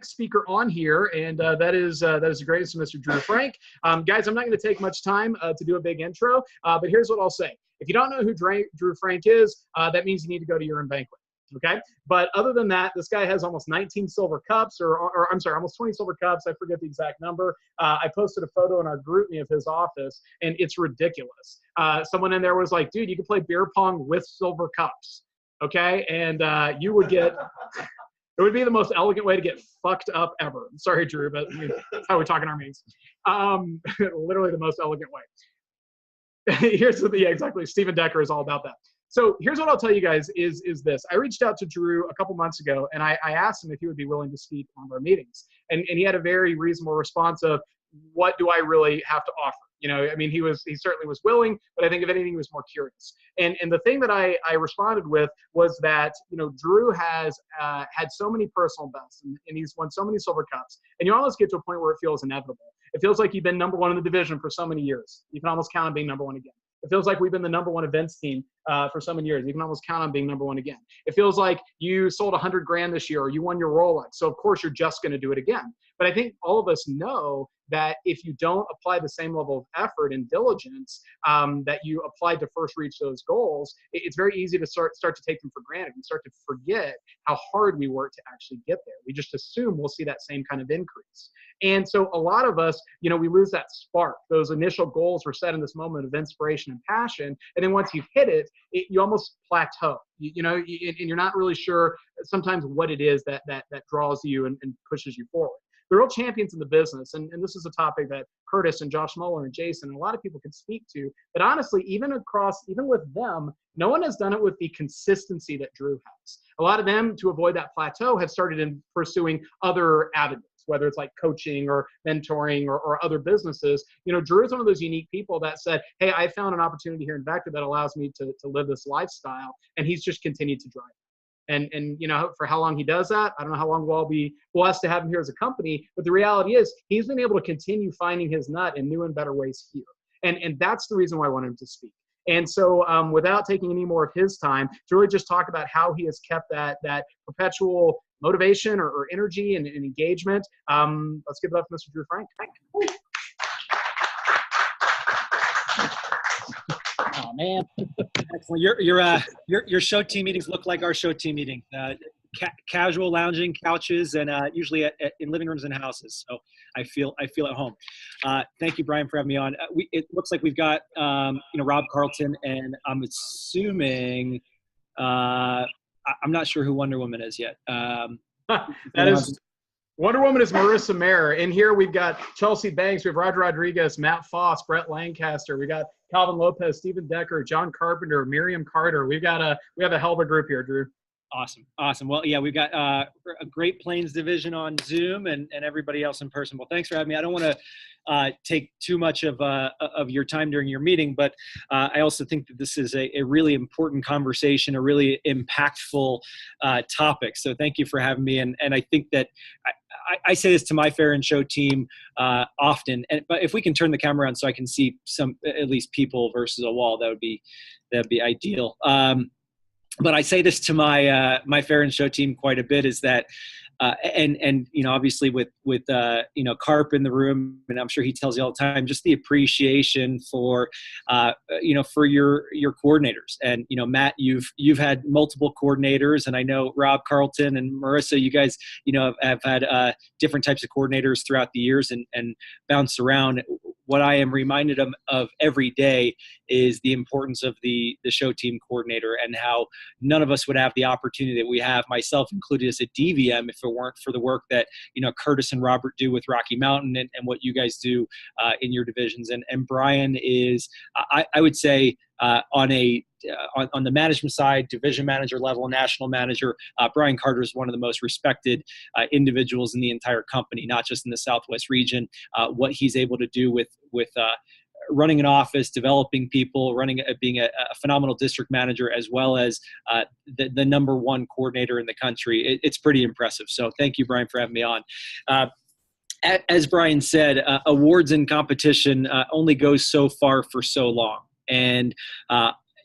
speaker on here, and that is the greatest, Mr. Drew Frank. Guys, I'm not going to take much time to do a big intro, but here's what I'll say. If you don't know who Drew Frank is, that means you need to go to your own banquet. Okay. But other than that, this guy has almost 19 silver cups, or I'm sorry, almost 20 silver cups. I forget the exact number. I posted a photo in our group me of his office, and it's ridiculous. Someone in there was like, dude, you can play beer pong with silver cups. Okay. And you would get, it would be the most elegant way to get fucked up ever. I'm sorry, Drew, but that's how we talk in our meetings. Literally the most elegant way. Yeah, exactly. Stephen Decker is all about that. So here's what I'll tell you guys is this. I reached out to Drew a couple months ago, and I asked him if he would be willing to speak on our meetings. And he had a very reasonable response of, what do I really have to offer? You know, I mean, he certainly was willing, but I think if anything, he was more curious. And the thing that I responded with was that, you know, Drew has had so many personal bests, and he's won so many silver cups, and you almost get to a point where it feels inevitable. It feels like you've been number one in the division for so many years. You can almost count on being number one again. It feels like we've been the number one events team for so many years. You can almost count on being number one again. It feels like you sold 100 grand this year, or you won your Rolex. So of course you're just going to do it again. But I think all of us know that if you don't apply the same level of effort and diligence that you applied to first reach those goals, it's very easy to start to take them for granted. We start to forget how hard we work to actually get there. We just assume we'll see that same kind of increase. And so a lot of us, you know, we lose that spark. Those initial goals were set in this moment of inspiration and passion. And then once you've hit it, you almost plateau, you know, and you're not really sure sometimes what it is that draws you and pushes you forward. The real champions in the business, and this is a topic that Curtis and Josh Muller and Jason and a lot of people can speak to, but honestly, even with them, no one has done it with the consistency that Drew has. A lot of them, to avoid that plateau, have started in pursuing other avenues, whether it's like coaching or mentoring or other businesses. You know, Drew is one of those unique people that said, hey, I found an opportunity here in Vector that allows me to live this lifestyle, and he's just continued to drive. And you know, for how long he does that, I don't know how long we'll all be blessed to have him here as a company, but the reality is he's been able to continue finding his nut in new and better ways here. And that's the reason why I wanted him to speak. And so without taking any more of his time, to really just talk about how he has kept that perpetual motivation or energy and engagement, let's give it up to Mr. Drew Frank. Oh man, excellent. Your show team meetings look like our show team meeting. Casual lounging couches and usually in living rooms and houses. So I feel at home. Thank you, Brian, for having me on. It looks like we've got Rob Carlton, and I'm assuming I'm not sure who Wonder Woman is yet. That is Wonder Woman is Marissa Mayer. In here we've got Chelsea Banks, we have Roger Rodriguez, Matt Foss, Brett Lancaster, we got Calvin Lopez, Stephen Decker, John Carpenter, Miriam Carter. We have a hell of a group here, Drew. Awesome. Well, yeah, we've got a Great Plains division on Zoom and everybody else in person. Well, thanks for having me. I don't want to take too much of your time during your meeting, but I also think that this is a really important conversation, a really impactful topic. So thank you for having me. And I think that I say this to my Fair and Show team often, but if we can turn the camera on so I can see at least people versus a wall, that'd be ideal. But I say this to my Fair and Show team quite a bit, is that and you know, obviously with Carp in the room, and I'm sure he tells you all the time, just the appreciation for for your coordinators. And Matt, you've had multiple coordinators, and I know Rob, Carlton, and Marissa, you guys have had different types of coordinators throughout the years and bounced around. What I am reminded of every day is the importance of the show team coordinator, and how none of us would have the opportunity that we have, myself included, as a DVM, if it weren't for the work that Curtis and Robert do with Rocky Mountain and what you guys do in your divisions. And Brian is, I would say, on the management side, division manager level, national manager, Brian Carter is one of the most respected individuals in the entire company, not just in the Southwest region. What he's able to do with running an office, developing people, being a phenomenal district manager, as well as the number one coordinator in the country. It's pretty impressive. So thank you, Brian, for having me on. As Brian said, awards and competition only goes so far for so long. And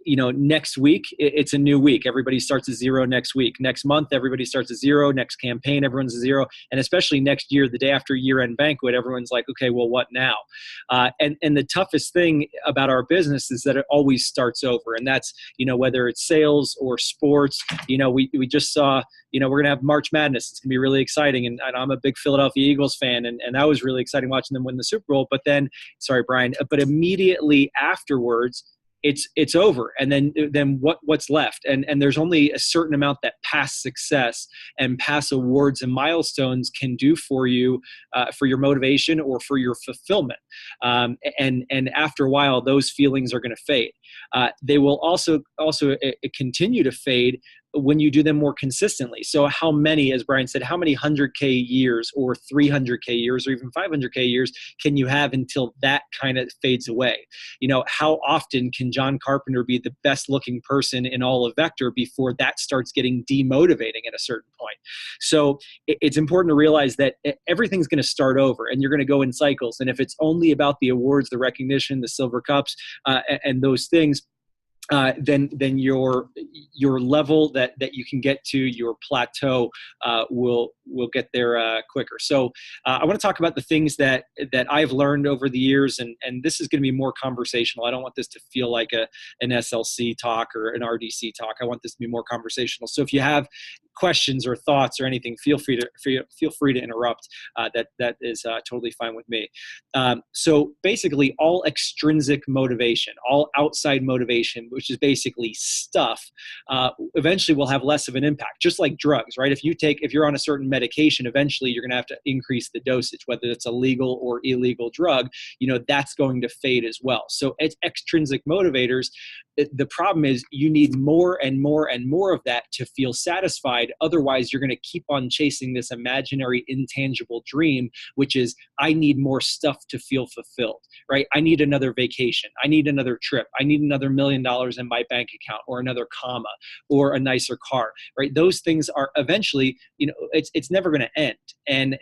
next week, it's a new week. Everybody starts at zero next week. Next month, everybody starts at zero. Next campaign, everyone's at zero. And especially next year, the day after year-end banquet, everyone's like, okay, well, what now? And the toughest thing about our business is that it always starts over. And that's, whether it's sales or sports, we just saw, we're going to have March Madness. It's going to be really exciting. And I'm a big Philadelphia Eagles fan. And that was really exciting watching them win the Super Bowl. But then, sorry, Brian, but immediately afterwards, it's over. And then what's left? And there's only a certain amount that past success and past awards and milestones can do for you, for your motivation or for your fulfillment. And after a while, those feelings are going to fade. They will also continue to fade when you do them more consistently. So how many, as Brian said, how many 100K years or 300K years or even 500K years can you have until that kind of fades away? How often can John Carpenter be the best looking person in all of Vector before that starts getting demotivating at a certain point? So it's important to realize that everything's going to start over and you're going to go in cycles. And if it's only about the awards, the recognition, the silver cups, and those things, then your level that you can get to, your plateau, will get there quicker. So I want to talk about the things that I've learned over the years, and this is going to be more conversational. I don't want this to feel like an SLC talk or an RDC talk. I want this to be more conversational. So if you have questions or thoughts or anything, feel free to interrupt. That is totally fine with me. So basically, all extrinsic motivation, all outside motivation, which is basically stuff, eventually will have less of an impact. Just like drugs, right? If you're on a certain medication, eventually you're going to have to increase the dosage, whether it's a legal or illegal drug. That's going to fade as well. So it's extrinsic motivators. The problem is you need more and more and more of that to feel satisfied. Otherwise, you're going to keep on chasing this imaginary, intangible dream, which is, I need more stuff to feel fulfilled, right? I need another vacation. I need another trip. I need another $1 million in my bank account, or another comma, or a nicer car, right? Those things are eventually, it's never going to end. And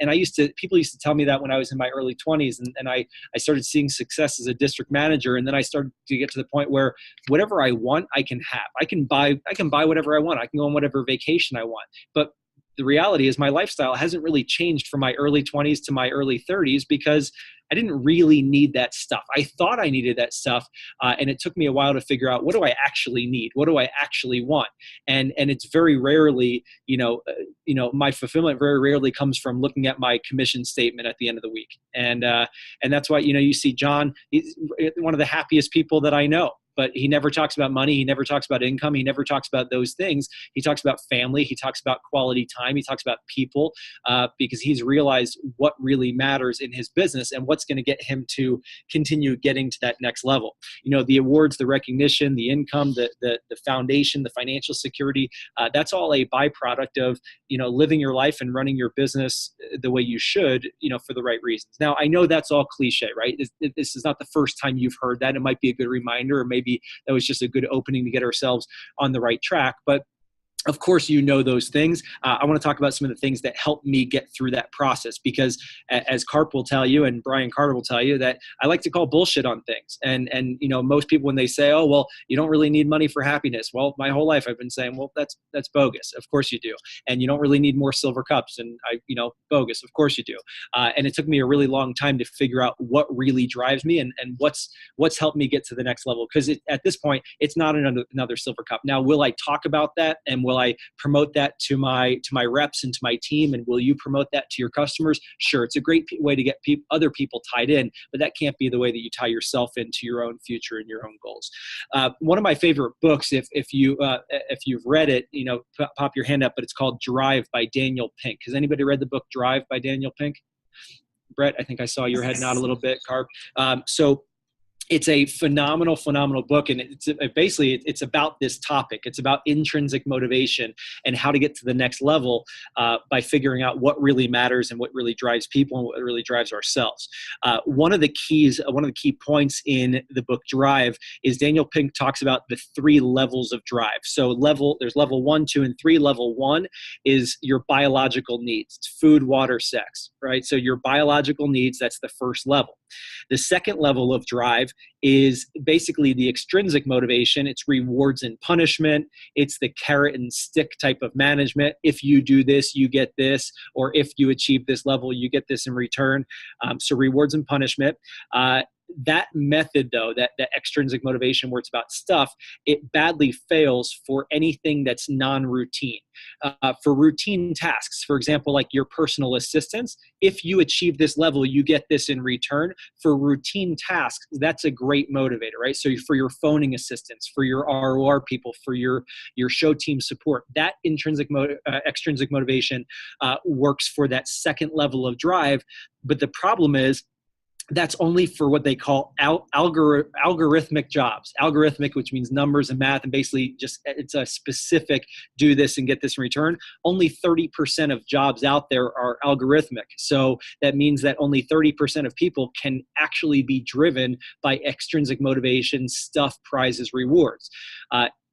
people used to tell me that when I was in my early 20s, and I started seeing success as a district manager. And then I started to get to the point where whatever I want, I can have. I can buy whatever I want. I can go on whatever vacation I want. But the reality is my lifestyle hasn't really changed from my early 20s to my early 30s because I didn't really need that stuff. I thought I needed that stuff, and it took me a while to figure out, what do I actually need? What do I actually want? And it's very rarely, my fulfillment very rarely comes from looking at my commission statement at the end of the week. And that's why, you see John, he's one of the happiest people that I know. But he never talks about money. He never talks about income. He never talks about those things. He talks about family. He talks about quality time. He talks about people, because he's realized what really matters in his business and what's going to get him to continue getting to that next level. The awards, the recognition, the income, the foundation, the financial security, that's all a byproduct of, living your life and running your business the way you should, for the right reasons. Now, I know that's all cliche, right? This is not the first time you've heard that. It might be a good reminder, or maybe that was just a good opening to get ourselves on the right track. But of course, those things. I want to talk about some of the things that helped me get through that process, because as Carp will tell you, and Brian Carter will tell you, that I like to call bullshit on things. And most people, when they say, oh, well, you don't really need money for happiness. Well, my whole life I've been saying, well, that's bogus. Of course you do. And you don't really need more silver cups. And bogus. Of course you do. And it took me a really long time to figure out what really drives me and what's helped me get to the next level. Because at this point, it's not another silver cup. Now, will I talk about that? And will I promote that to my reps and to my team? And will you promote that to your customers? Sure, it's a great way to get other people tied in, but that can't be the way that you tie yourself into your own future and your own goals. One of my favorite books, if you've read it, pop your hand up, but it's called Drive by Daniel Pink. Has anybody read the book Drive by Daniel Pink? Brett, I think I saw your head nod a little bit, Carp. So it's a phenomenal book, and it's about this topic. It's about intrinsic motivation and how to get to the next level by figuring out what really matters and what really drives people and what really drives ourselves. One of the key points in the book Drive is Daniel Pink talks about the 3 levels of drive. So there's level 1, 2, and 3. Level 1 is your biological needs. It's food, water, sex, right? So your biological needs, that's the first level. The second level of drive is basically the extrinsic motivation. It's rewards and punishment. It's the carrot and stick type of management. If you do this, you get this, or if you achieve this level, you get this in return. So rewards and punishment. That method, though, that extrinsic motivation where it's about stuff, it badly fails for anything that's non-routine. For routine tasks, for example, like your personal assistants, if you achieve this level, you get this in return. For routine tasks, that's a great motivator, right? So for your phoning assistants, for your ROR people, for your show team support, that extrinsic motivation works for that second level of drive. But the problem is, that's only for what they call algorithmic jobs. Algorithmic, which means numbers and math, and basically just it's a specific do this and get this in return. Only 30% of jobs out there are algorithmic. So that means that only 30% of people can actually be driven by extrinsic motivation, stuff, prizes, rewards.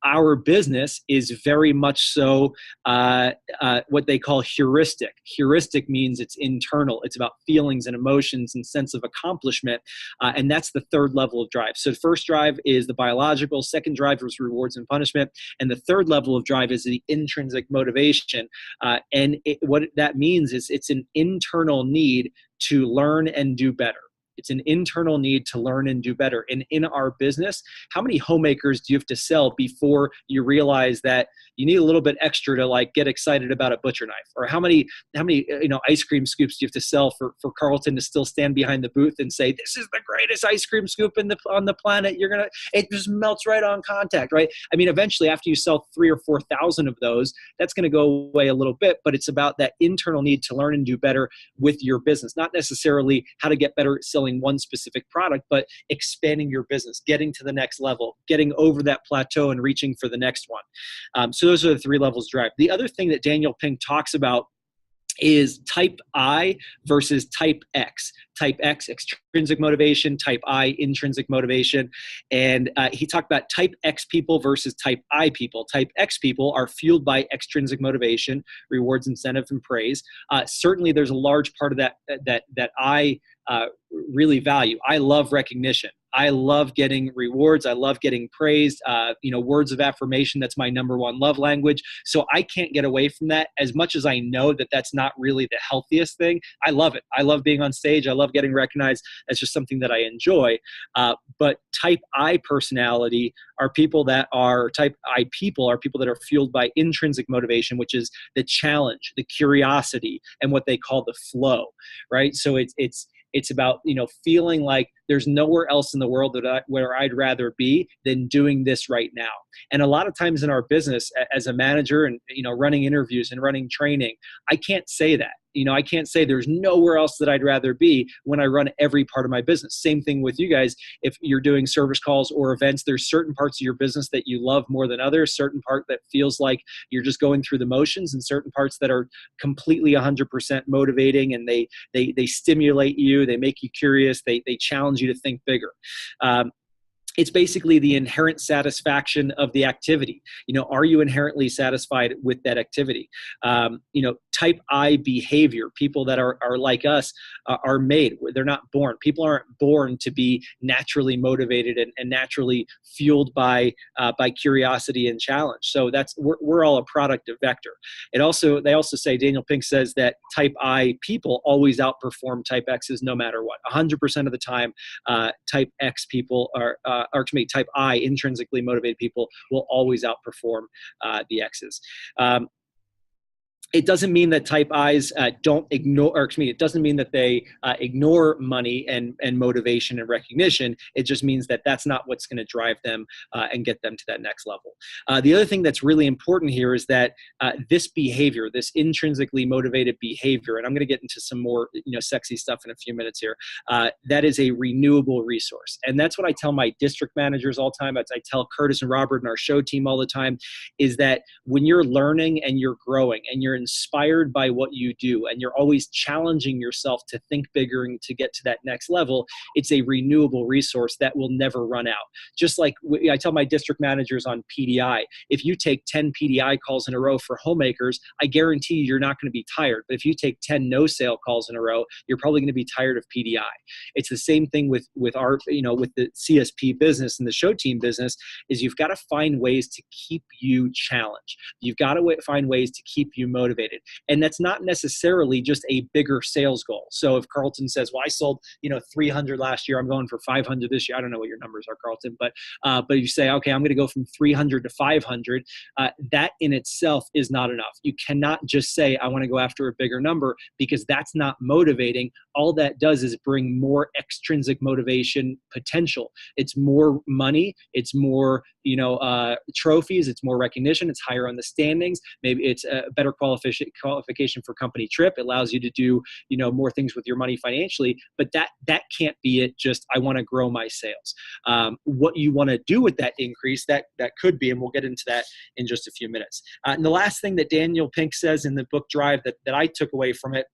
Our business is very much so what they call heuristic. Heuristic means it's internal. It's about feelings and emotions and sense of accomplishment. And that's the third level of drive. So the first drive is the biological. Second drive is rewards and punishment. And the third level of drive is the intrinsic motivation. What that means is it's an internal need to learn and do better. It's an internal need to learn and do better. And in our business, how many homemakers do you have to sell before you realize that you need a little bit extra to like get excited about a butcher knife? Or how many ice cream scoops do you have to sell for Carlton to still stand behind the booth and say, this is the greatest ice cream scoop on the planet. It just melts right on contact, right? I mean, eventually after you sell 3,000 or 4,000 of those, that's going to go away a little bit, but it's about that internal need to learn and do better with your business, not necessarily how to get better at selling one specific product, but expanding your business, getting to the next level, getting over that plateau and reaching for the next one. So those are the three levels of drive. The other thing that Daniel Pink talks about is type I versus type X. Type X, extrinsic motivation, type I, intrinsic motivation. And he talked about type X people versus type I people. Type X people are fueled by extrinsic motivation, rewards, incentive, and praise. Certainly there's a large part of that I really value. I love recognition. I love getting rewards. I love getting praised. Words of affirmation, that's my number one love language. So I can't get away from that. As much as I know that that's not really the healthiest thing, I love it. I love being on stage. I love getting recognized. That's just something that I enjoy. But type I personality are people that are, type I people are people that are fueled by intrinsic motivation, which is the challenge, the curiosity, and what they call the flow, right? So it's about, feeling like there's nowhere else in the world where I'd rather be than doing this right now. And a lot of times in our business as a manager and, running interviews and running training, I can't say that. I can't say there's nowhere else that I'd rather be when I run every part of my business. Same thing with you guys. If you're doing service calls or events, there's certain parts of your business that you love more than others, certain part that feels like you're just going through the motions, and certain parts that are completely 100% motivating, and they stimulate you, they make you curious, they challenge you to think bigger. It's basically the inherent satisfaction of the activity. Are you inherently satisfied with that activity? Type I behavior, people that are like us are made. They're not born. People aren't born to be naturally motivated and naturally fueled by curiosity and challenge. So we're all a product of vector. They also say, Daniel Pink says that type I people always outperform type X's no matter what. 100% of the time, type X people type I, intrinsically motivated people, will always outperform the X's. It doesn't mean that type I's don't ignore, it doesn't mean that they ignore money and motivation and recognition. It just means that that's not what's going to drive them and get them to that next level. The other thing that's really important here is that this behavior, this intrinsically motivated behavior, and I'm going to get into some more sexy stuff in a few minutes here, that is a renewable resource. And that's what I tell my district managers all the time. I tell Curtis and Robert and our show team all the time, is that when you're learning and you're growing and you're inspired by what you do, and you're always challenging yourself to think bigger and to get to that next level, it's a renewable resource that will never run out. Just like I tell my district managers on PDI, if you take 10 PDI calls in a row for homemakers, I guarantee you're not going to be tired. But if you take 10 no sale calls in a row, you're probably going to be tired of PDI. It's the same thing with our, with the CSP business and the show team business, is you've got to find ways to keep you challenged. You've got to find ways to keep you motivated. And that's not necessarily just a bigger sales goal. So if Carlton says, well, I sold, 300 last year, I'm going for 500 this year. I don't know what your numbers are, Carlton, but you say, okay, I'm going to go from 300 to 500. That in itself is not enough. You cannot just say, I want to go after a bigger number, because that's not motivating. All that does is bring more extrinsic motivation potential. It's more money. It's more, trophies. It's more recognition. It's higher on the standings. Maybe it's a better qualification for company trip. It allows you to do, more things with your money financially. But that can't be it. Just, I want to grow my sales. What you want to do with that increase, that could be, and we'll get into that in just a few minutes. And the last thing that Daniel Pink says in the book Drive that I took away from it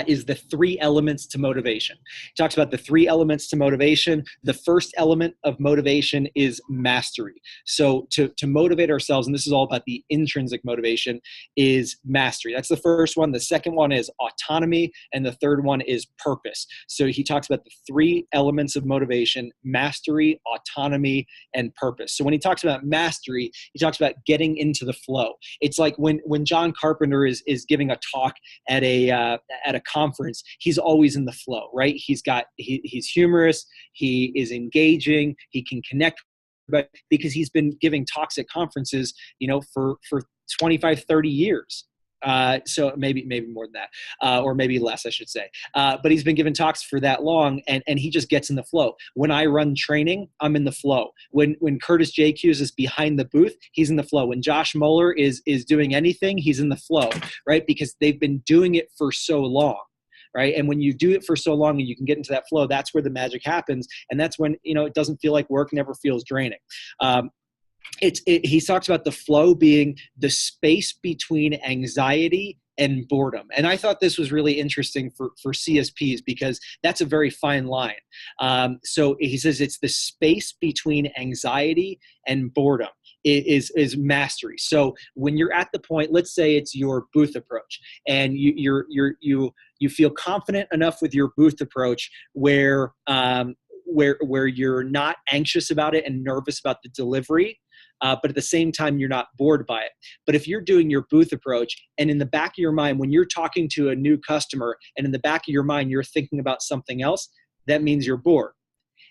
is the 3 elements to motivation. He talks about the 3 elements to motivation. The first element of motivation is mastery. So to motivate ourselves, and this is all about the intrinsic motivation, is mastery. That's the first one. The second one is autonomy. And the third one is purpose. So he talks about the 3 elements of motivation: mastery, autonomy, and purpose. So when he talks about mastery, he talks about getting into the flow. It's like when John Carpenter is giving a talk at a conference, he's always in the flow, right? He's humorous, he is engaging, he can connect, but because he's been giving talks at conferences, for 25, 30 years. So maybe more than that, or maybe less, I should say. But he's been giving talks for that long, and he just gets in the flow. When I run training, I'm in the flow. When Curtis J. Hughes is behind the booth, he's in the flow. When Josh Moeller is doing anything, he's in the flow, right? Because they've been doing it for so long. Right. And when you do it for so long and you can get into that flow, that's where the magic happens. And that's when, it doesn't feel like work, never feels draining. He talks about the flow being the space between anxiety and boredom. And I thought this was really interesting for CSPs, because that's a very fine line. So he says it's the space between anxiety and boredom is mastery. So when you're at the point, let's say it's your booth approach, and you feel confident enough with your booth approach where you're not anxious about it and nervous about the delivery, but at the same time, you're not bored by it. But if you're doing your booth approach, and in the back of your mind, when you're talking to a new customer, and in the back of your mind, you're thinking about something else, that means you're bored.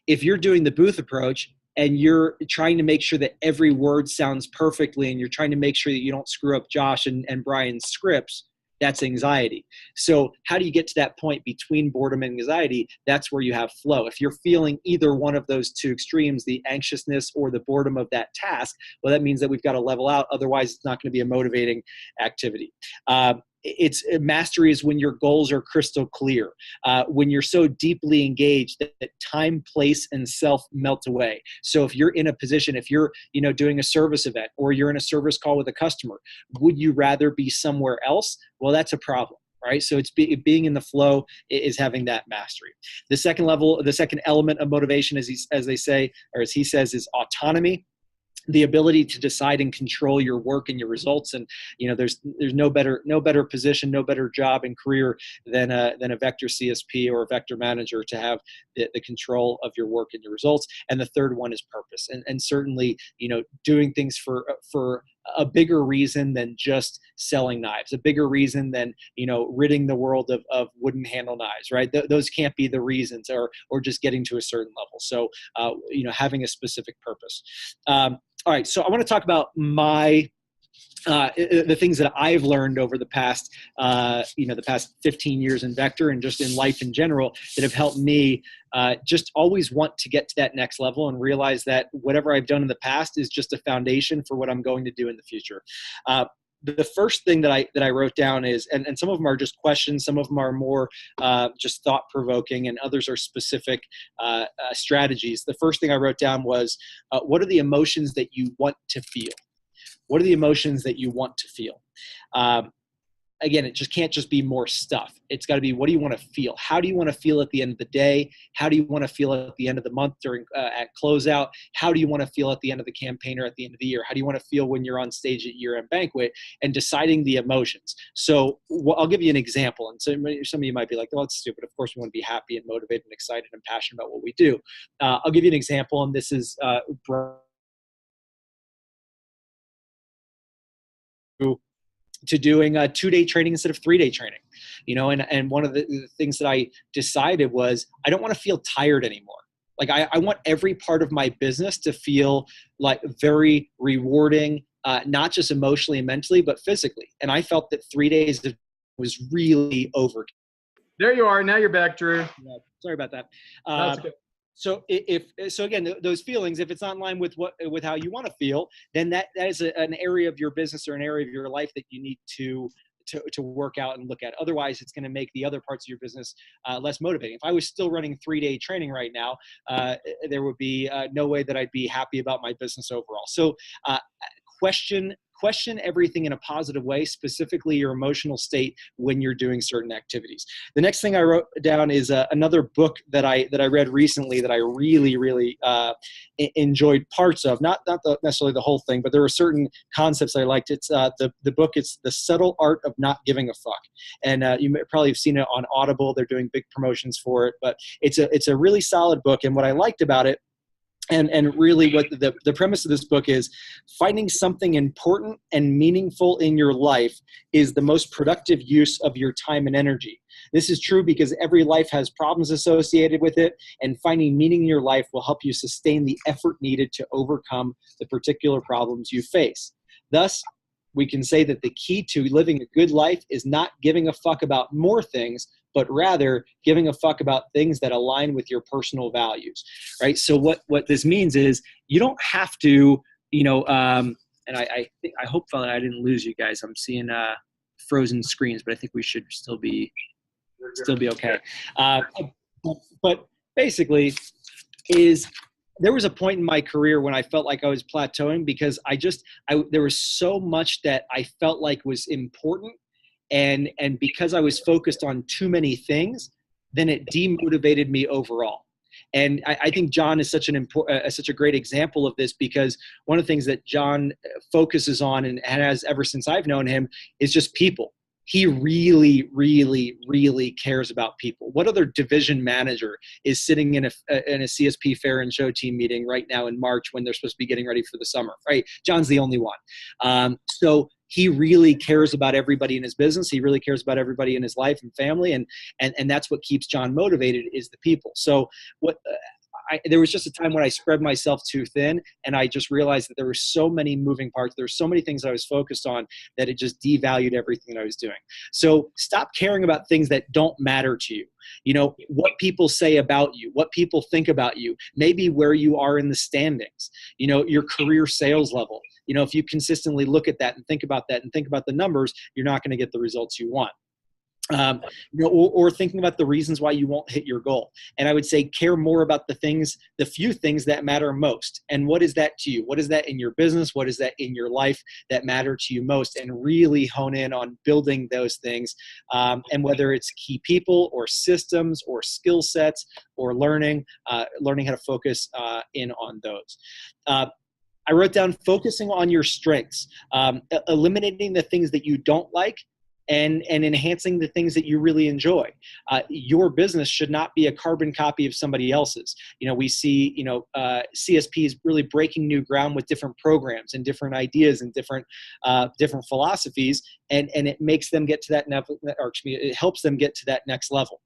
If you're doing the booth approach and you're trying to make sure that every word sounds perfectly, and you're trying to make sure that you don't screw up Josh and Brian's scripts, that's anxiety. So how do you get to that point between boredom and anxiety? That's where you have flow. If you're feeling either one of those 2 extremes, the anxiousness or the boredom of that task, well, that means that we've got to level out. Otherwise, it's not going to be a motivating activity. Mastery is when your goals are crystal clear, when you're so deeply engaged that time, place, and self melt away. So if you're in a position, if you're doing a service event, or you're in a service call with a customer, would you rather be somewhere else? Well, that's a problem. Right. So it's being in the flow is having that mastery. The second element of motivation, as he says, is autonomy. The ability to decide and control your work and your results. And there's no better position, no better job and career than a vector CSP or a vector manager to have the control of your work and your results. And the third one is purpose, and certainly doing things for a bigger reason than just selling knives, a bigger reason than ridding the world of wooden handle knives, right? Those can't be the reasons, or just getting to a certain level. So having a specific purpose. All right, so I want to talk about the things that I've learned over the past 15 years in Vector, and just in life in general, that have helped me just always want to get to that next level, and realize that whatever I've done in the past is just a foundation for what I'm going to do in the future. The first thing that I wrote down is, and some of them are just questions, some of them are more just thought-provoking, and others are specific strategies. The first thing I wrote down was, what are the emotions that you want to feel? What are the emotions that you want to feel? again, it just can't just be more stuff. It's got to be, what do you want to feel? How do you want to feel at the end of the day? How do you want to feel at the end of the month during at closeout? How do you want to feel at the end of the campaign or at the end of the year? How do you want to feel when you're on stage at year-end banquet? And deciding the emotions. So I'll give you an example. And so some of you might be like, well, that's stupid. Of course, we want to be happy and motivated and excited and passionate about what we do. I'll give you an example. And this is to doing a 2-day training instead of 3-day training, and one of the things that I decided was, I don't want to feel tired anymore. Like I want every part of my business to feel like very rewarding, not just emotionally and mentally, but physically. And I felt that 3 days was really over. There you are. Now you're back, Drew. Sorry about that. That's okay. So so again, those feelings, if it's not in line with how you want to feel, then that is an area of your business or an area of your life that you need to work out and look at. Otherwise, it's going to make the other parts of your business less motivating. If I was still running 3-day training right now, there would be no way that I'd be happy about my business overall. So question everything in a positive way, specifically your emotional state when you're doing certain activities. The next thing I wrote down is another book that I read recently that I really, really enjoyed parts of, not necessarily the whole thing, but there were certain concepts I liked. It's the book, it's The Subtle Art of Not Giving a Fuck. And you may probably have seen it on Audible. They're doing big promotions for it, but it's a really solid book. And what I liked about it, and really what the premise of this book is, finding something important and meaningful in your life is the most productive use of your time and energy. This is true because every life has problems associated with it, and finding meaning in your life will help you sustain the effort needed to overcome the particular problems you face. Thus, we can say that the key to living a good life is not giving a fuck about more things, but rather giving a fuck about things that align with your personal values, right? So what this means is, you don't have to, and I hope that I didn't lose you guys. I'm seeing frozen screens, but I think we should still be okay. But basically there was a point in my career when I felt like I was plateauing because there was so much that I felt like was important. And because I was focused on too many things, then it demotivated me overall. And I think John is such a great example of this, because one of the things that John focuses on and has ever since I've known him is just people. He really, really, really cares about people. What other division manager is sitting in a CSP fair and show team meeting right now in March when they're supposed to be getting ready for the summer, right? John's the only one. So he really cares about everybody in his business. He really cares about everybody in his life and family. And that's what keeps John motivated, is the people. So there was just a time when I spread myself too thin, and I just realized that there were so many moving parts. There were so many things I was focused on that it just devalued everything that I was doing. So stop caring about things that don't matter to you. What people say about you, what people think about you, maybe where you are in the standings, your career sales level. If you consistently look at that and think about that and think about the numbers, you're not going to get the results you want. Or thinking about the reasons why you won't hit your goal. And I would say care more about the few things that matter most. And what is that to you? What is that in your business? What is that in your life that matter to you most? And really hone in on building those things. And whether it's key people or systems or skill sets or learning how to focus in on those. I wrote down focusing on your strengths, eliminating the things that you don't like, and enhancing the things that you really enjoy. Your business should not be a carbon copy of somebody else's. We see, CSPs really breaking new ground with different programs and different ideas and different philosophies, and it makes them get to that level, it helps them get to that next level.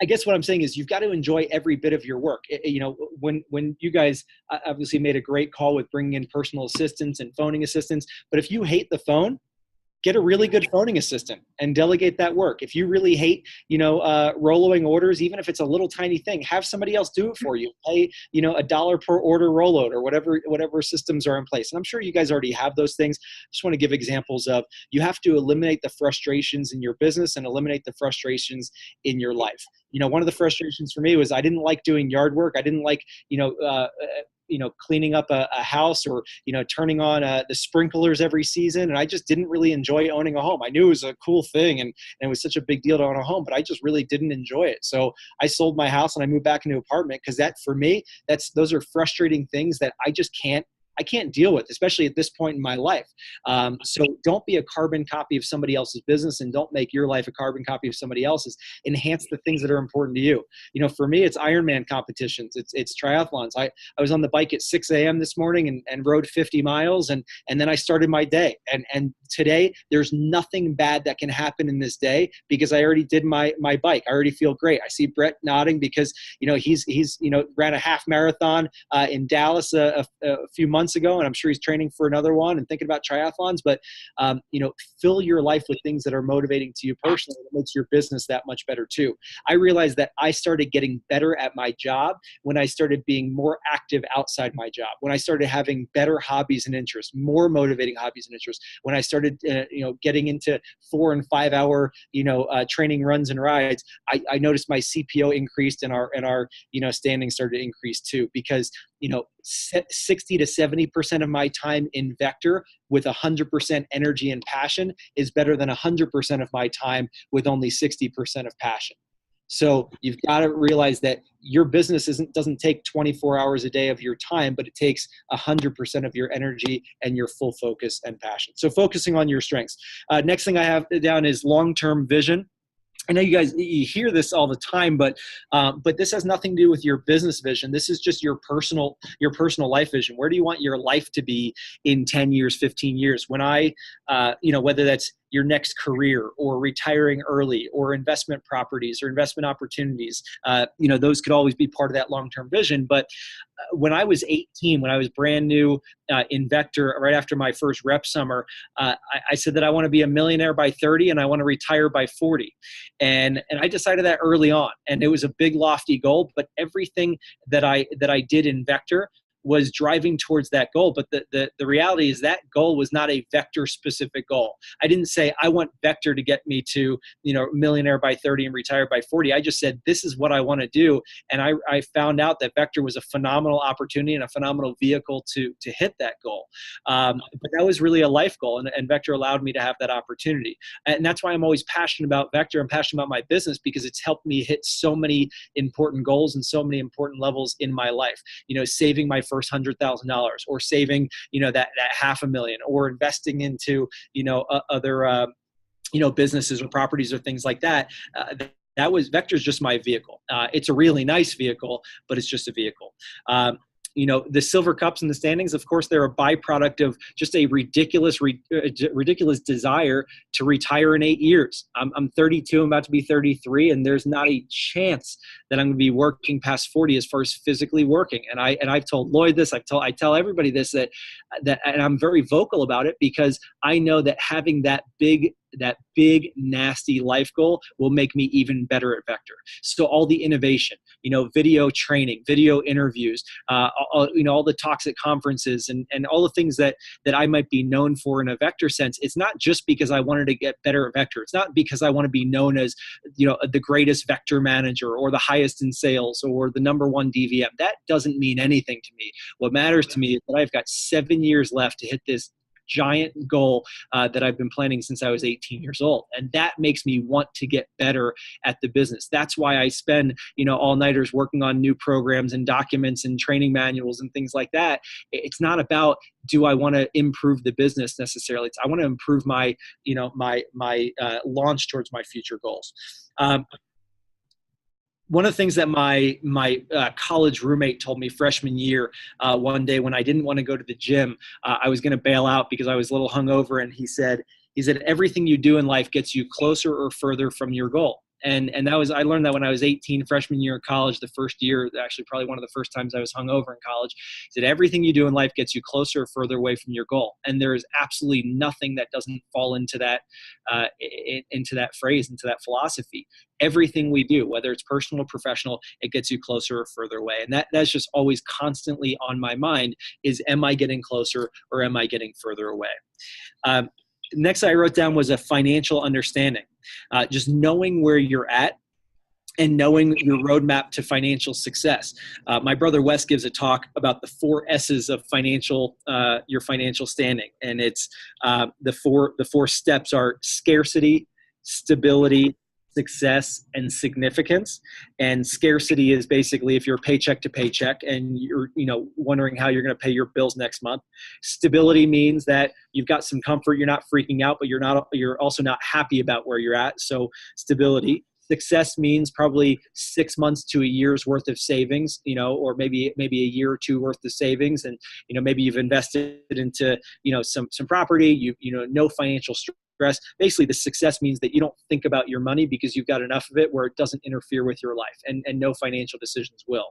I guess what I'm saying is you've got to enjoy every bit of your work. When you guys obviously made a great call with bringing in personal assistants and phoning assistants, but if you hate the phone, get a really good phoning assistant and delegate that work. If you really hate, rolloing orders, even if it's a little tiny thing, have somebody else do it for you. Pay, $1 per order rolload or whatever systems are in place. And I'm sure you guys already have those things. I just want to give examples of, you have to eliminate the frustrations in your business and eliminate the frustrations in your life. One of the frustrations for me was I didn't like doing yard work. I didn't like, cleaning up a house, or, turning on the sprinklers every season. And I just didn't really enjoy owning a home. I knew it was a cool thing, and it was such a big deal to own a home, but I just really didn't enjoy it. So I sold my house and I moved back into an apartment, because that, for me, those are frustrating things that I can't deal with, especially at this point in my life. So don't be a carbon copy of somebody else's business, and don't make your life a carbon copy of somebody else's. Enhance the things that are important to you. For me, it's Ironman competitions. It's triathlons. I was on the bike at 6 a.m. this morning and rode 50 miles. And then I started my day. And today there's nothing bad that can happen in this day, because I already did my bike. I already feel great. I see Brett nodding, because, he's ran a half marathon in Dallas a few months ago, and I'm sure he's training for another one and thinking about triathlons. But fill your life with things that are motivating to you personally. It makes your business that much better too. I realized that I started getting better at my job when I started being more active outside my job, when I started having better hobbies and interests, more motivating hobbies and interests, when I started getting into 4 and 5 hour training runs and rides. I noticed my CPO increased, and our standings started to increase too, because 60 to 70% of my time in Vector with 100% energy and passion is better than 100% of my time with only 60% of passion. So you've got to realize that your business doesn't take 24 hours a day of your time, but it takes 100% of your energy and your full focus and passion. So focusing on your strengths. Next thing I have down is long-term vision. I know you guys, you hear this all the time, but this has nothing to do with your business vision. This is just your personal life vision. Where do you want your life to be in 10 years, 15 years? When whether that's your next career, or retiring early, or investment properties or investment opportunities, those could always be part of that long-term vision. But when I was 18, when I was brand new in Vector, right after my first rep summer, I said that I want to be a millionaire by 30 and I want to retire by 40. And I decided that early on. And it was a big, lofty goal, but everything that I did in Vector was driving towards that goal. But the reality is that goal was not a Vector specific goal. I didn't say I want Vector to get me to, millionaire by 30 and retire by 40. I just said, this is what I want to do. And I found out that Vector was a phenomenal opportunity and a phenomenal vehicle to hit that goal. But that was really a life goal, and Vector allowed me to have that opportunity. And that's why I'm always passionate about Vector. I'm passionate about my business, because it's helped me hit so many important goals and so many important levels in my life. Saving my first $100,000, or saving, that $500,000, or investing into, other, businesses or properties or things like that. That was Vector's just my vehicle. It's a really nice vehicle, but it's just a vehicle. The silver cups and the standings, of course, they're a byproduct of just a ridiculous desire to retire in 8 years. I'm 32, I'm about to be 33, and there's not a chance that I'm going to be working past 40 as far as physically working. And I've told Lloyd this, I tell everybody this, that and I'm very vocal about it, because I know that having that big, nasty life goal will make me even better at Vector. So all the innovation, video training, video interviews, all the talks at conferences, and all the things that I might be known for in a Vector sense. It's not just because I wanted to get better at Vector. It's not because I want to be known as, the greatest Vector manager, or the highest in sales, or the #1 DVM. That doesn't mean anything to me. What matters to me is that I've got 7 years left to hit this giant goal that I've been planning since I was 18 years old. And that makes me want to get better at the business. That's why I spend, all-nighters working on new programs and documents and training manuals and things like that. It's not about, do I want to improve the business necessarily? I want to improve my, my launch towards my future goals. One of the things that my college roommate told me freshman year, one day when I didn't want to go to the gym, I was going to bail out because I was a little hungover, and he said, everything you do in life gets you closer or further from your goal. And I learned that when I was 18, freshman year of college, the first year, actually probably one of the first times I was hungover in college. He said, everything you do in life gets you closer or further away from your goal. And there is absolutely nothing that doesn't fall into that phrase, into that philosophy. Everything we do, whether it's personal or professional, it gets you closer or further away. And that's just always constantly on my mind is, am I getting closer or am I getting further away? Next I wrote down was a financial understanding. Just knowing where you're at and knowing your roadmap to financial success. My brother Wes gives a talk about the 4 S's of your financial standing, and it's the four steps are scarcity, stability, success, and significance. And scarcity is basically if you're paycheck to paycheck and you're wondering how you're going to pay your bills next month. Stability means that you've got some comfort, you're not freaking out, but you're also not happy about where you're at. So stability. Success means probably 6 months to a year's worth of savings, or maybe a year or two worth of savings, and maybe you've invested into some property. No financial stress. Basically, the success means that you don't think about your money because you've got enough of it where it doesn't interfere with your life, and no financial decisions will.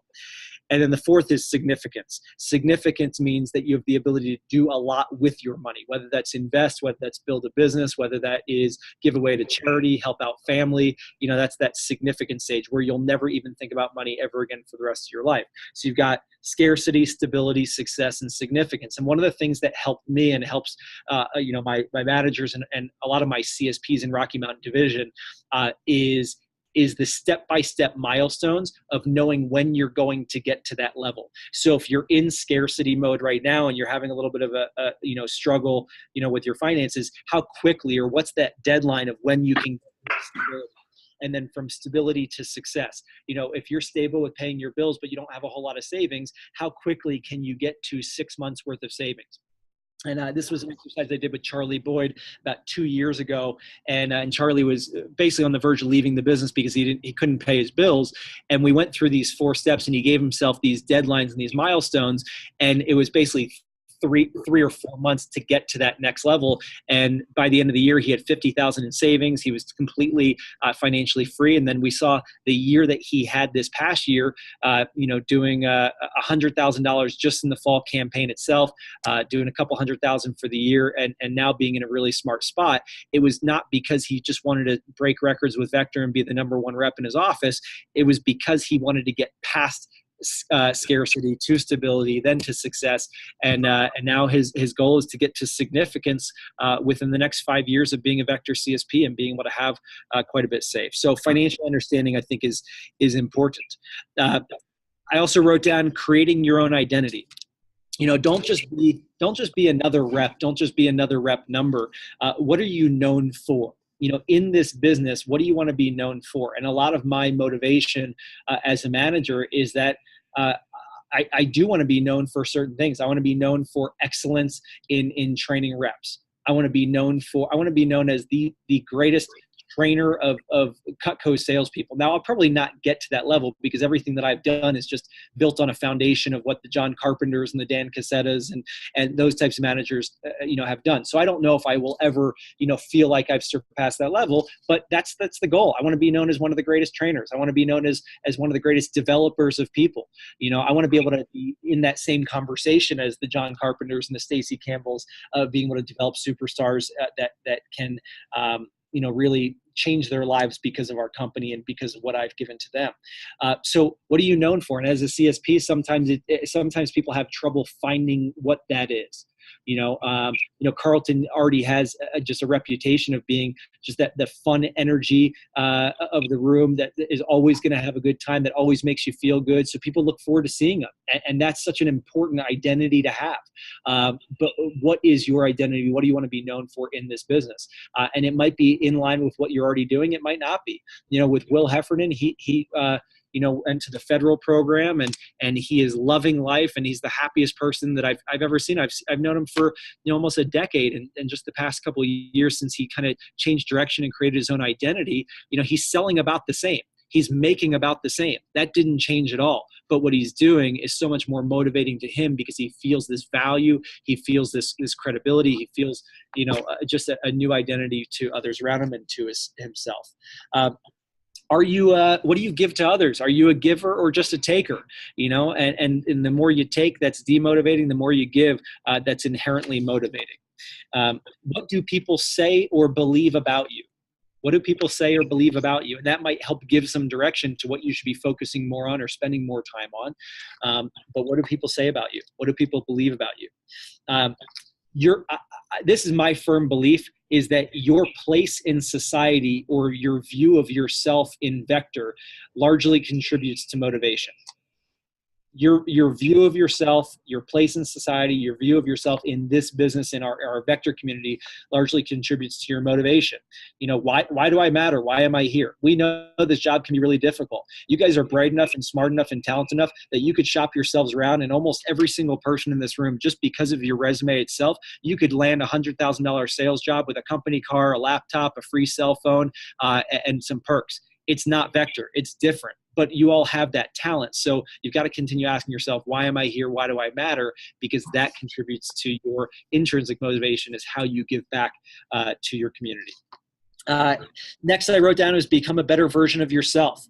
And then the 4th is significance. Significance means that you have the ability to do a lot with your money, whether that's invest, whether that's build a business, whether that is give away to charity, help out family. That's that significant stage where you'll never even think about money ever again for the rest of your life. So you've got scarcity, stability, success, and significance. And one of the things that helped me and helps my managers and a lot of my CSPs in Rocky Mountain Division is the step-by-step milestones of knowing when you're going to get to that level. So if you're in scarcity mode right now and you're having a little bit of a struggle, with your finances, how quickly, or what's that deadline of when you can get to stability? And then from stability to success, if you're stable with paying your bills, but you don't have a whole lot of savings, how quickly can you get to 6 months worth of savings? And this was an exercise I did with Charlie Boyd about 2 years ago. And Charlie was basically on the verge of leaving the business because he couldn't pay his bills. And we went through these 4 steps, and he gave himself these deadlines and these milestones. And it was basically three or 4 months to get to that next level. And by the end of the year, he had $50,000 in savings. He was completely financially free. And then we saw the year that he had this past year, doing $100,000 just in the fall campaign itself, doing a couple $100,000 for the year, and now being in a really smart spot. It was not because he just wanted to break records with Vector and be the #1 rep in his office. It was because he wanted to get past scarcity to stability, then to success, and now his goal is to get to significance within the next 5 years of being a Vector CSP and being able to have quite a bit saved. So financial understanding, I think, is important. I also wrote down creating your own identity. Don't just be another rep. Don't just be another rep number. What are you known for? In this business, what do you want to be known for? And a lot of my motivation as a manager is that I do want to be known for certain things. I want to be known for excellence in training reps. I want to be known as the greatest trainer of Cutco salespeople. Now, I'll probably not get to that level because everything that I've done is just built on a foundation of what the John Carpenters and the Dan Casettas and those types of managers, have done. So I don't know if I will ever, feel like I've surpassed that level, but that's the goal. I want to be known as one of the greatest trainers. I want to be known as one of the greatest developers of people. I want to be able to be in that same conversation as the John Carpenters and the Stacey Campbells, being able to develop superstars that can, really change their lives because of our company and because of what I've given to them. So what are you known for? And as a CSP, sometimes people have trouble finding what that is. Carlton already has just a reputation of being just the fun energy of the room that is always going to have a good time, that always makes you feel good. So people look forward to seeing them. And that's such an important identity to have. But what is your identity? What do you want to be known for in this business? And it might be in line with what you're already doing. It might not be. With Will Heffernan, he into the federal program, and he is loving life, and he's the happiest person that I've ever seen. I've known him for almost a decade, and just the past couple of years since he kind of changed direction and created his own identity, he's selling about the same. He's making about the same. That didn't change at all. But what he's doing is so much more motivating to him because he feels this value. He feels this credibility. He feels, just a new identity to others around him and to himself. What do you give to others? Are you a giver or just a taker? And the more you take, that's demotivating. The more you give, that's inherently motivating. What do people say or believe about you? What do people say or believe about you? And that might help give some direction to what you should be focusing more on or spending more time on. But what do people say about you? What do people believe about you? this is my firm belief, is that your place in society or your view of yourself in vector largely contributes to motivation. Your view of yourself, your place in society, your view of yourself in this business, in our vector community, largely contributes to your motivation. Why do I matter? Why am I here? We know this job can be really difficult. You guys are bright enough and smart enough and talented enough that you could shop yourselves around, and almost every single person in this room, just because of your resume itself, you could land a $100,000 sales job with a company car, a laptop, a free cell phone, and some perks. It's not vector. It's different. But you all have that talent. So you've got to continue asking yourself, why am I here? Why do I matter? Because that contributes to your intrinsic motivation, is how you give back to your community. Next I wrote down is become a better version of yourself.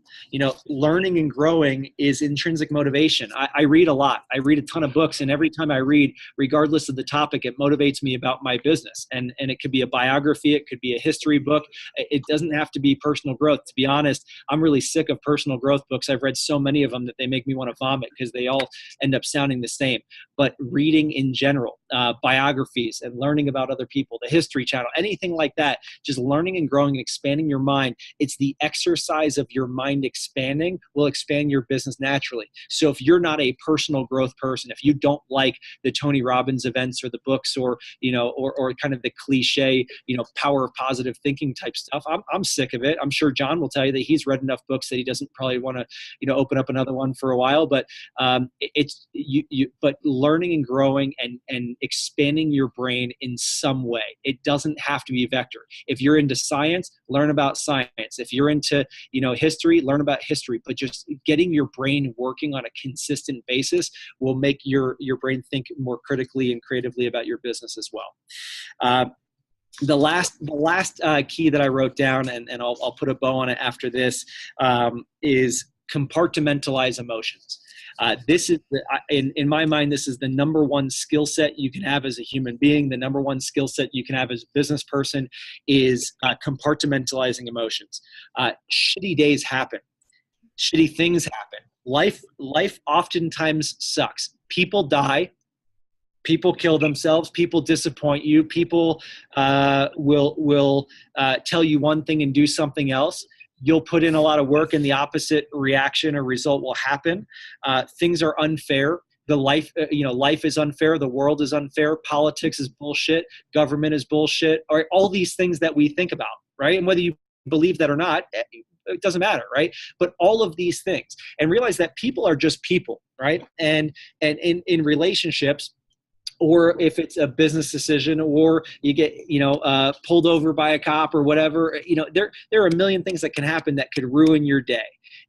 Learning and growing is intrinsic motivation. I read a lot. I read a ton of books, and every time I read, regardless of the topic, it motivates me about my business. And it could be a biography. It could be a history book. It doesn't have to be personal growth. To be honest, I'm really sick of personal growth books. I've read so many of them that they make me want to vomit because they all end up sounding the same. But reading in general, biographies and learning about other people, the History Channel, anything like that, just learning and growing and expanding your mind. It's the exercise of your mind expanding will expand your business naturally. So if you're not a personal growth person, if you don't like the Tony Robbins events or the books, or kind of the cliche, power of positive thinking type stuff, I'm sick of it. I'm sure John will tell you that he's read enough books that he doesn't probably want to, open up another one for a while. But but learning and growing and expanding your brain in some way. It doesn't have to be vector. If you're into science, learn about science. If you're into, history, learn about history. But just getting your brain working on a consistent basis will make your brain think more critically and creatively about your business as well. The last key that I wrote down, and I'll put a bow on it after this, is compartmentalize emotions. This is, in my mind, this is the number one skill set you can have as a human being. The number one skill set you can have as a business person is compartmentalizing emotions. Shitty days happen. Shitty things happen. Life oftentimes sucks. People die. People kill themselves. People disappoint you. People will tell you one thing and do something else. You'll put in a lot of work and the opposite reaction or result will happen. Things are unfair. Life is unfair. The world is unfair. Politics is bullshit. Government is bullshit. Or all these things that we think about, right? And whether you believe that or not, it doesn't matter, right? But all of these things, and realize that people are just people, right? And in relationships, or if it's a business decision, or you get, pulled over by a cop or whatever, there are a million things that can happen that could ruin your day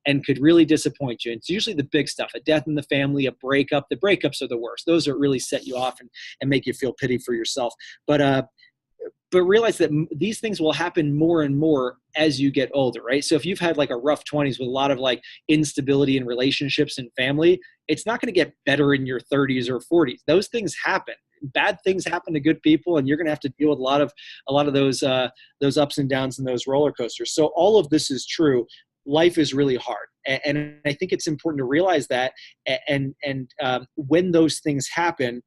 and could really disappoint you. And it's usually the big stuff: a death in the family, a breakup. The breakups are the worst. Those are really set you off and make you feel pity for yourself. But realize that these things will happen more and more as you get older, right? So if you've had like a rough 20s with a lot of like instability in relationships and family, it's not going to get better in your 30s or 40s. Those things happen. Bad things happen to good people, and you're going to have to deal with a lot of those ups and downs and those roller coasters. So all of this is true. Life is really hard, and I think it's important to realize that. And when those things happen,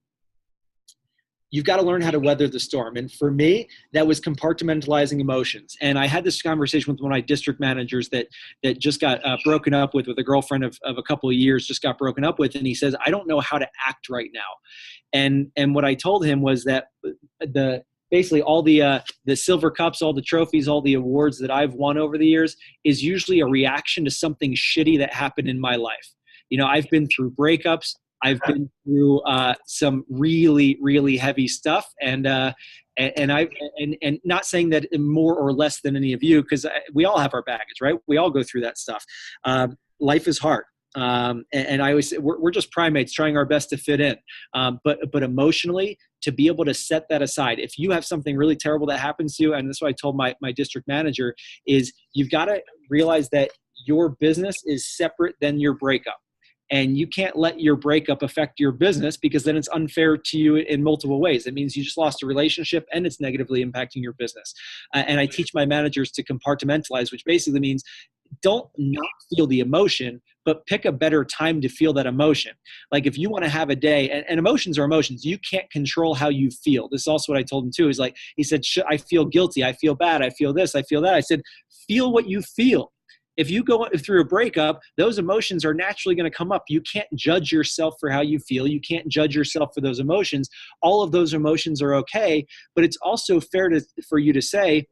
you've got to learn how to weather the storm. And for me, that was compartmentalizing emotions. And I had this conversation with one of my district managers that just got broken up with a girlfriend of a couple of years, just got broken up with. And he says, I don't know how to act right now. And what I told him was that basically all the silver cups, all the trophies, all the awards that I've won over the years is usually a reaction to something shitty that happened in my life. I've been through breakups. I've been through some really, really heavy stuff, and not saying that more or less than any of you, because we all have our baggage, right? We all go through that stuff. Life is hard, and I always say we're just primates trying our best to fit in. But emotionally, to be able to set that aside, if you have something really terrible that happens to you, and that's what I told my district manager, is you've got to realize that your business is separate than your breakup. And you can't let your breakup affect your business, because then it's unfair to you in multiple ways. It means you just lost a relationship and it's negatively impacting your business. And I teach my managers to compartmentalize, which basically means don't not feel the emotion, but pick a better time to feel that emotion. Like if you want to have a day, and emotions are emotions, you can't control how you feel. This is also what I told him too, is like, he said, I feel guilty, I feel bad, I feel this, I feel that. I said, feel what you feel. If you go through a breakup, those emotions are naturally going to come up. You can't judge yourself for how you feel. You can't judge yourself for those emotions. All of those emotions are okay, but it's also fair for you to say,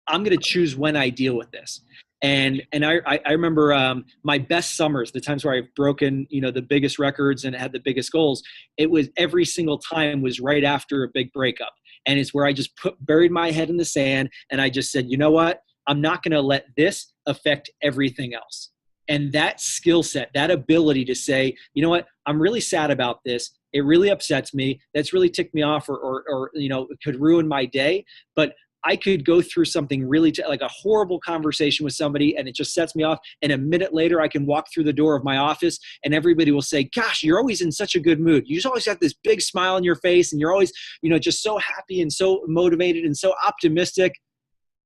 I'm going to choose when I deal with this. And I remember my best summers, the times where I've broken, the biggest records and had the biggest goals. It was every single time was right after a big breakup. And it's where I just buried my head in the sand. And I just said, you know what? I'm not going to let this affect everything else. And that skill set, that ability to say, you know what? I'm really sad about this. It really upsets me. That's really ticked me off or it could ruin my day. But I could go through something really like a horrible conversation with somebody and it just sets me off. And a minute later, I can walk through the door of my office and everybody will say, gosh, you're always in such a good mood. You just always have this big smile on your face and you're always, just so happy and so motivated and so optimistic.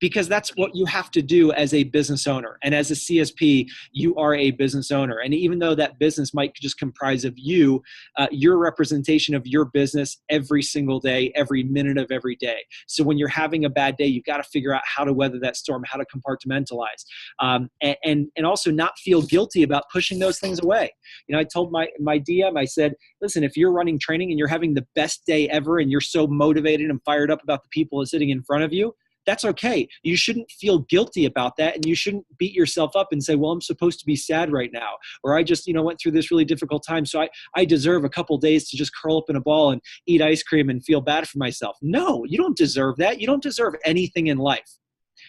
Because that's what you have to do as a business owner. And as a CSP, you are a business owner. And even though that business might just comprise of you, you're a representation of your business every single day, every minute of every day. So when you're having a bad day, you've got to figure out how to weather that storm, how to compartmentalize, and also not feel guilty about pushing those things away. I told my DM, I said, listen, if you're running training and you're having the best day ever and you're so motivated and fired up about the people sitting in front of you, that's okay. You shouldn't feel guilty about that. And you shouldn't beat yourself up and say, well, I'm supposed to be sad right now. Or I just, went through this really difficult time. So I deserve a couple days to just curl up in a ball and eat ice cream and feel bad for myself. No, you don't deserve that. You don't deserve anything in life.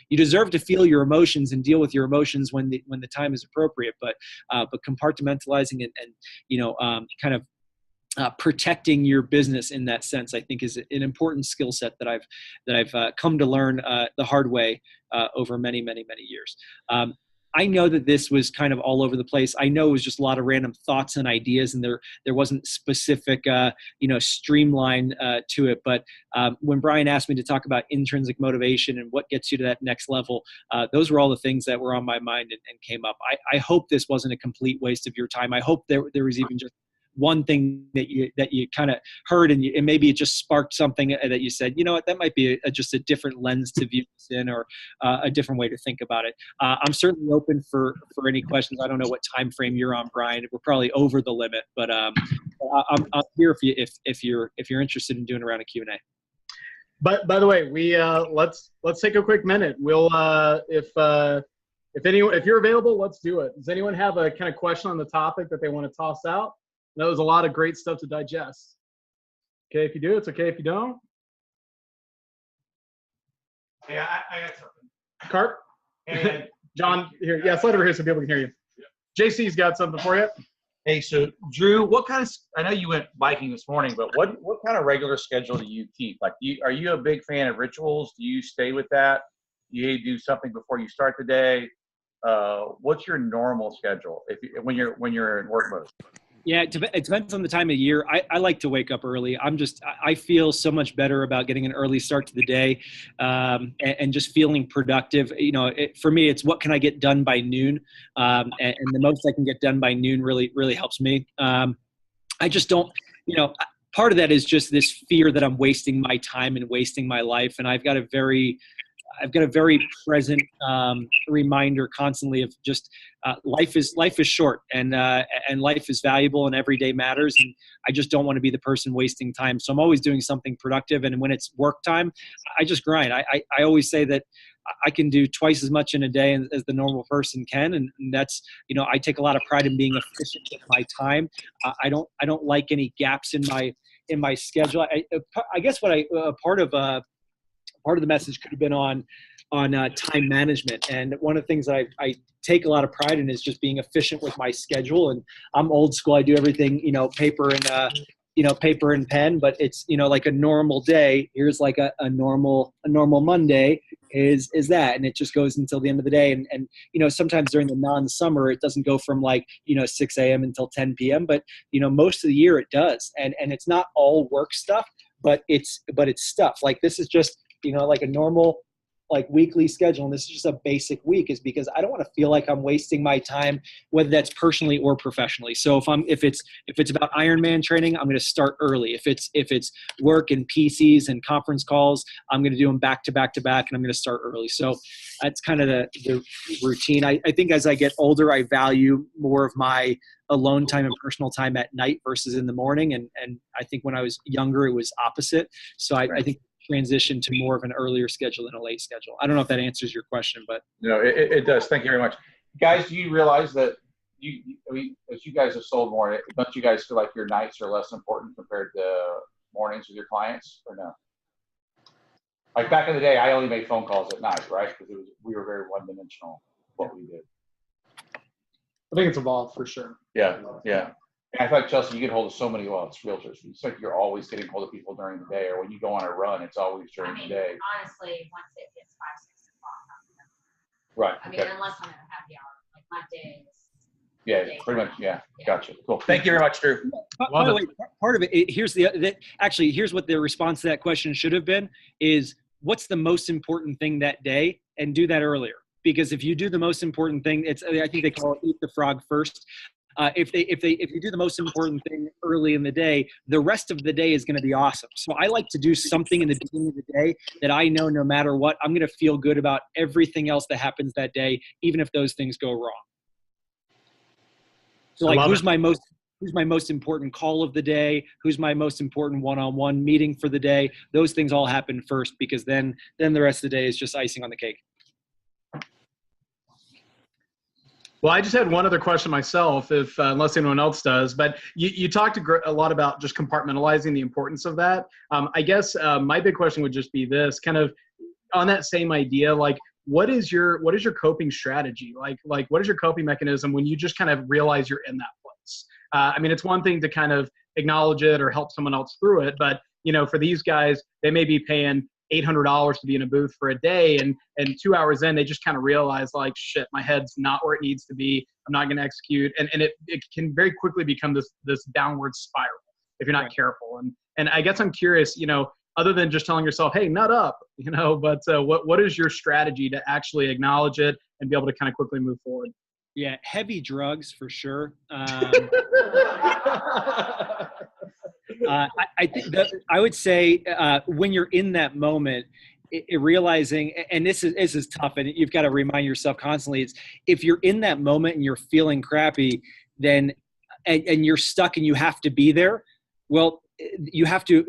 You deserve to feel your emotions and deal with your emotions when the time is appropriate. But compartmentalizing and kind of protecting your business in that sense, I think, is an important skill set that I've come to learn the hard way over many, many, many years. I know that this was kind of all over the place. I know it was just a lot of random thoughts and ideas, and there wasn't specific, streamline to it. But when Brian asked me to talk about intrinsic motivation and what gets you to that next level, those were all the things that were on my mind and came up. I hope this wasn't a complete waste of your time. I hope there was even just one thing that you kind of heard and maybe it just sparked something that you said, you know what, that might be just a different lens to view this in, or a different way to think about it. I'm certainly open for any questions. I don't know what time frame you're on, Brian. We're probably over the limit, but I'm here if you're interested in doing a round of Q&A. But by the way, we let's take a quick minute. We'll if you're available, let's do it. Does anyone have a kind of question on the topic that they want to toss out? That was a lot of great stuff to digest. Okay, if you do, it's okay if you don't. Yeah, I got something. Cart? Hey, John, here. Yeah, slide over here so people can hear you. Yeah. JC's got something for you. Hey, so Drew, I know you went biking this morning, but what kind of regular schedule do you keep? Like, are you a big fan of rituals? Do you stay with that? Do you do something before you start the day? What's your normal schedule when you're in work mode? Yeah, it depends on the time of year. I like to wake up early. I feel so much better about getting an early start to the day, and just feeling productive. For me, it's what can I get done by noon, and the most I can get done by noon really helps me. I just don't, part of that is just this fear that I'm wasting my time and wasting my life, and I've got a very present reminder constantly of just life is short, and life is valuable, and every day matters, and I just don't want to be the person wasting time. So I'm always doing something productive, and when it's work time, I just grind. I always say that I can do twice as much in a day as the normal person can, and that's, I take a lot of pride in being efficient with my time. I don't like any gaps in my schedule. I guess what part of the message could have been on time management. And one of the things I take a lot of pride in is just being efficient with my schedule. And I'm old school. I do everything, paper and pen, but it's, like a normal day. Here's like a normal Monday is that. And it just goes until the end of the day. And sometimes during the non-summer, it doesn't go from 6 a.m. until 10 p.m. But, most of the year it does. And it's not all work stuff, but it's stuff like this is just, like a normal like weekly schedule, and this is just a basic week, is because I don't want to feel like I'm wasting my time, whether that's personally or professionally. So if it's about Ironman training, I'm going to start early. If it's work and PCs and conference calls, I'm going to do them back to back to back, and I'm going to start early. So that's kind of the routine. I think as I get older, I value more of my alone time and personal time at night versus in the morning. And I think when I was younger, it was opposite. So I think transition to more of an earlier schedule than a late schedule. I don't know if that answers your question, but no, it does. Thank you very much, guys. Do you realize that as you guys have sold more, don't you guys feel like your nights are less important compared to mornings with your clients, or no? Like back in the day, I only made phone calls at night, right? Because we were very one-dimensional what we did. I think it's evolved for sure. Yeah. And I thought, Chelsea, you get hold of so many, well, it's realtors. It's like you're always getting hold of people during the day, or when you go on a run, it's always during the day. Honestly, once it hits 5, 6 o'clock, Right. I mean, unless I'm at a happy hour, like my days. Yeah, pretty much. Yeah. Gotcha. Cool. Thank you very much, Drew. By the way, part of it, here's what the response to that question should have been, is what's the most important thing that day, and do that earlier. Because if you do the most important thing, I think they call it eat the frog first. If you do the most important thing early in the day, the rest of the day is going to be awesome. So I like to do something in the beginning of the day that I know no matter what, I'm going to feel good about everything else that happens that day, even if those things go wrong. So like, who's my most important call of the day? Who's my most important one-on-one meeting for the day? Those things all happen first, because then the rest of the day is just icing on the cake. Well, I just had one other question myself, unless anyone else does. But you talked a lot about just compartmentalizing the importance of that. I guess my big question would just be this, kind of on that same idea, like what is your coping strategy? Like what is your coping mechanism when you just kind of realize you're in that place? I mean, it's one thing to kind of acknowledge it or help someone else through it, but for these guys, they may be paying $800 to be in a booth for a day, and 2 hours in, they just kind of realize, like, shit, my head's not where it needs to be. I'm not going to execute, and it can very quickly become this downward spiral if you're not careful. And I guess I'm curious, other than just telling yourself, hey, nut up, but what is your strategy to actually acknowledge it and be able to kind of quickly move forward? Yeah, heavy drugs for sure. I think that I would say when you're in that moment, realizing, and this is tough, and you've got to remind yourself constantly, it's if you're in that moment and you're feeling crappy, then and you're stuck and you have to be there. Well, you have to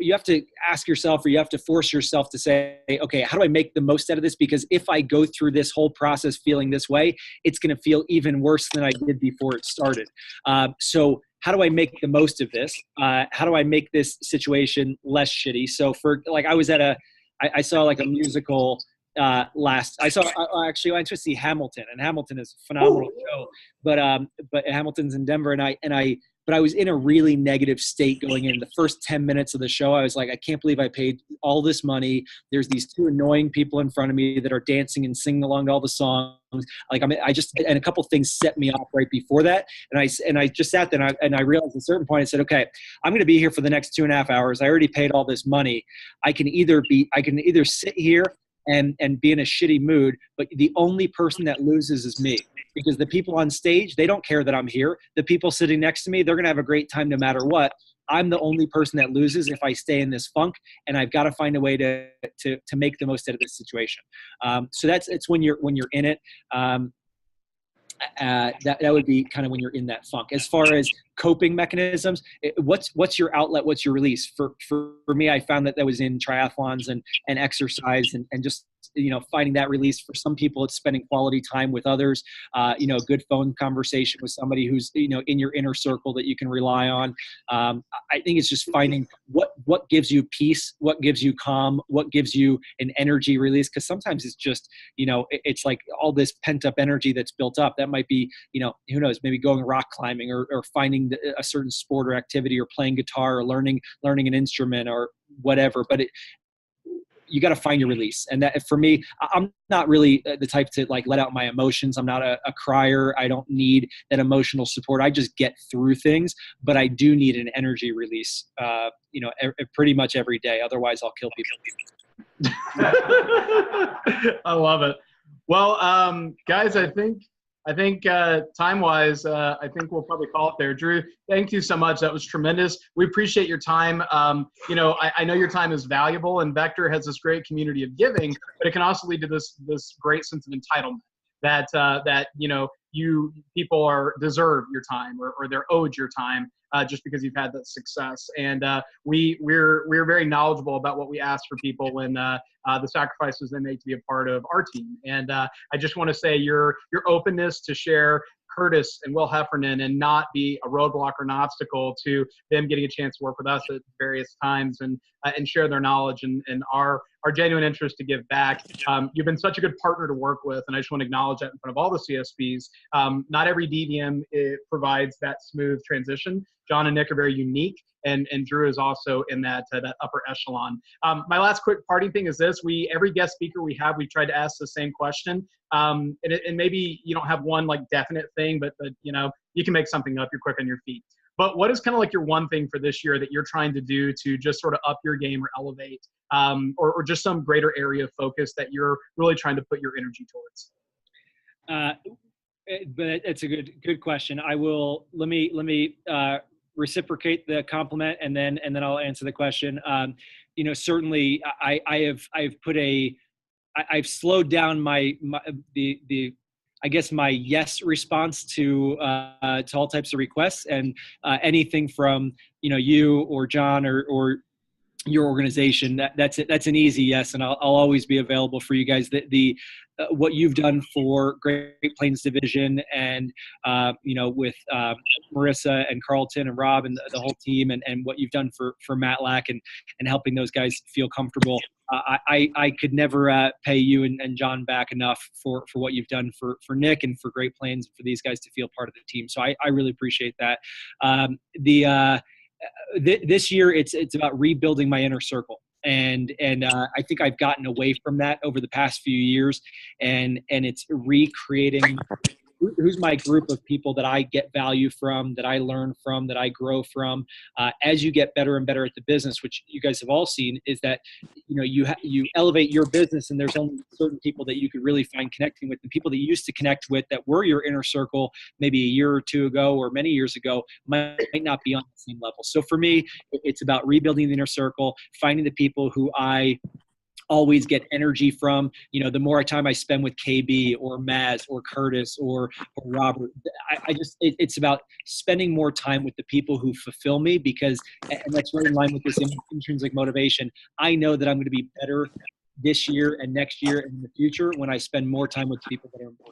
ask yourself, or you have to force yourself to say, okay, how do I make the most out of this? Because if I go through this whole process feeling this way, it's going to feel even worse than I did before it started. So how do I make the most of this? How do I make this situation less shitty? So I saw like a musical I went to see Hamilton, and Hamilton is a phenomenal show, but Hamilton's in Denver, but I was in a really negative state going in. The first 10 minutes of the show, I was like, I can't believe I paid all this money. There's these two annoying people in front of me that are dancing and singing along to all the songs. Like, and a couple things set me off right before that. And I just sat there and I realized at a certain point, I said, okay, I'm going to be here for the next 2.5 hours. I already paid all this money. I can either sit here and be in a shitty mood, but the only person that loses is me. Because the people on stage, they don't care that I'm here. The people sitting next to me, they're going to have a great time no matter what. I'm the only person that loses if I stay in this funk, and I've got to find a way to make the most out of this situation. So it's when you're in it. That would be kind of when you're in that funk. As far as coping mechanisms, what's your outlet? What's your release? For me, I found that was in triathlons and exercise and just finding that release. For some people, it's spending quality time with others. A good phone conversation with somebody who's in your inner circle that you can rely on. I think it's just finding what gives you peace, what gives you calm, what gives you an energy release. Because sometimes it's just it's like all this pent up energy that's built up. That might be who knows, maybe going rock climbing or finding a certain sport or activity, or playing guitar, or learning an instrument or whatever. But you got to find your release. And that, for me, I'm not really the type to like let out my emotions. I'm not a crier. I don't need that emotional support. I just get through things, but I do need an energy release, pretty much every day. Otherwise I'll kill people. I love it. Well, guys, I think time-wise, I think we'll probably call it there. Drew, thank you so much. That was tremendous. We appreciate your time. I know your time is valuable, and Vector has this great community of giving, but it can also lead to this great sense of entitlement that you people deserve your time or they're owed your time just because you've had that success. And we're very knowledgeable about what we ask for people and the sacrifices they make to be a part of our team. And I just want to say your openness to share Curtis and Will Heffernan and not be a roadblock or an obstacle to them getting a chance to work with us at various times and share their knowledge and our genuine interest to give back. You've been such a good partner to work with, and I just want to acknowledge that in front of all the CSPs. Not every DVM provides that smooth transition. John and Nick are very unique, and Drew is also in that upper echelon. My last quick parting thing is this: every guest speaker we tried to ask the same question, and maybe you don't have one like definite thing, but you can make something up. You're quick on your feet. But what is kind of like your one thing for this year that you're trying to do to just sort of up your game or elevate, or just some greater area of focus that you're really trying to put your energy towards? But it's a good question. Let me reciprocate the compliment and then I'll answer the question. Certainly I've slowed down my yes response to all types of requests, and anything from you or John or your organization, that's an easy yes, and I'll always be available for you guys. What you've done for Great Plains Division and with Marissa and Carlton and Rob and the whole team, and what you've done for Matlack and helping those guys feel comfortable. I could never pay you and John back enough for what you've done for Nick and for Great Plains, for these guys to feel part of the team. So I really appreciate that. This year it's about rebuilding my inner circle. And I think I've gotten away from that over the past few years, and it's recreating who's my group of people that I get value from, that I learn from, that I grow from. As you get better and better at the business, which you guys have all seen, is that you elevate your business, and there's only certain people that you could really find connecting with. The people that you used to connect with that were your inner circle maybe a year or two ago or many years ago might not be on the same level. So for me, it's about rebuilding the inner circle, finding the people who I always get energy from. The more time I spend with KB or Maz or Curtis or Robert, it's about spending more time with the people who fulfill me, and that's right in line with this intrinsic motivation. I know that I'm going to be better this year and next year and in the future when I spend more time with people that are important.